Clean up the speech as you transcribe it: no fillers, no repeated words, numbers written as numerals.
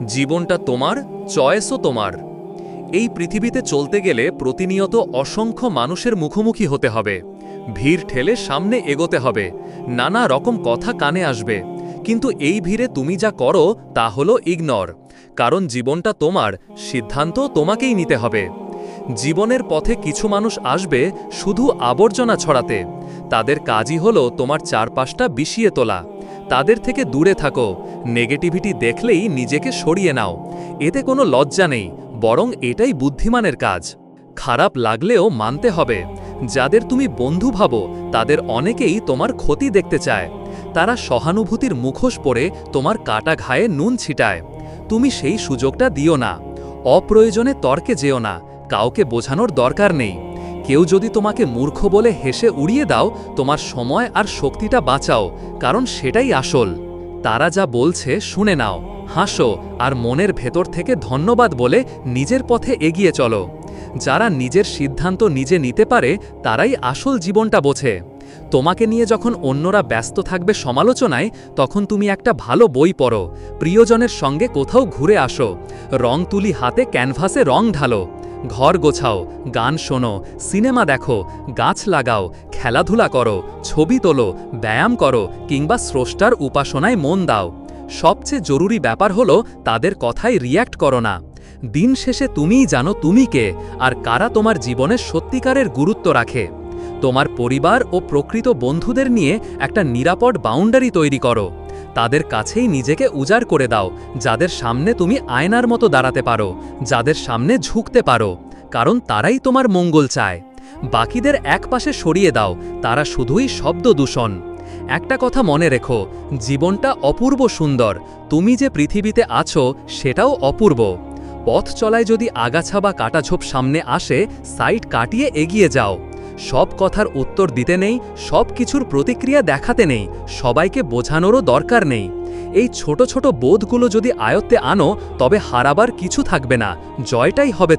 জীবনটা তোমার, চয়েসও তোমার। এই পৃথিবীতে চলতে গেলে প্রতিনিয়ত অসংখ্য মানুষের মুখোমুখি হতে হবে। ভিড় ঠেলে সামনে এগোতে হবে, নানা রকম কথা কানে আসবে। কিন্তু এই ভিড়ে তুমি যা করো তা হলো ইগনর। কারণ জীবনটা তোমার, সিদ্ধান্ত তোমাকেই নিতে হবে। জীবনের পথে কিছু মানুষ আসবে শুধু আবর্জনা ছড়াতে। তাদের কাজই হলো তোমার চারপাশটা বিষিয়ে তোলা। তাদের থেকে দূরে থাকো, নেগেটিভিটি দেখলেই নিজেকে সরিয়ে নাও। এতে কোনো লজ্জা নেই, বরং এটাই বুদ্ধিমানের কাজ। খারাপ লাগলেও মানতে হবে, যাদের তুমি বন্ধু ভাবো তাদের অনেকেই তোমার ক্ষতি দেখতে চায়। তারা সহানুভূতির মুখোশ পরে তোমার কাটা ঘায়ে নুন ছিটায়। তুমি সেই সুযোগটা দিও না। অপ্রয়োজনে তর্কে যেও না, কাউকে বোঝানোর দরকার নেই। কেউ যদি তোমাকে মূর্খ বলে হেসে উড়িয়ে দাও, তোমার সময় আর শক্তিটা বাঁচাও, কারণ সেটাই আসল। তারা যা বলছে শুনে নাও, হাসো আর মনের ভেতর থেকে ধন্যবাদ বলে নিজের পথে এগিয়ে চলো। যারা নিজের সিদ্ধান্ত নিজে নিতে পারে তারাই আসল জীবনটা বোঝে। তোমাকে নিয়ে যখন অন্যরা ব্যস্ত থাকবে সমালোচনায়, তখন তুমি একটা ভালো বই পড়ো, প্রিয়জনের সঙ্গে কোথাও ঘুরে আসো, রং তুলি হাতে ক্যানভাসে রং ঢালো, ঘর গোছাও, গান শোনো, সিনেমা দেখো, গাছ লাগাও, খেলাধুলা করো, ছবি তোলো, ব্যায়াম করো কিংবা স্রষ্টার উপাসনায় মন দাও। সবচেয়ে জরুরি ব্যাপার হলো তাদের কথায় রিয়্যাক্ট করো না। দিন শেষে তুমিই জানো তুমি কে আর কারা তোমার জীবনে সত্যিকারের গুরুত্ব রাখে। তোমার পরিবার ও প্রকৃত বন্ধুদের নিয়ে একটা নিরাপদ বাউন্ডারি তৈরি করো। তাদের কাছেই নিজেকে উজাড় করে দাও, যাদের সামনে তুমি আয়নার মতো দাঁড়াতে পারো, যাদের সামনে ঝুঁকতে পারো, কারণ তারাই তোমার মঙ্গল চায়। বাকিদের একপাশে সরিয়ে দাও, তারা শুধুই শব্দ দূষণ। একটা কথা মনে রেখো, জীবনটা অপূর্ব সুন্দর, তুমি যে পৃথিবীতে আছো সেটাও অপূর্ব। পথ চলায় যদি আগাছা বা কাটাঝোপ সামনে আসে, সাইড কাটিয়ে এগিয়ে যাও। সব কথার উত্তর দিতে নেই, সব কিছুর প্রতিক্রিয়া দেখাতে নেই, সবাইকে বোঝানোরও দরকার নেই। এই ছোট ছোট বোধগুলো যদি আয়ত্তে আনো, তবে হারাবার কিছু থাকবে না, জয়টাই হবে।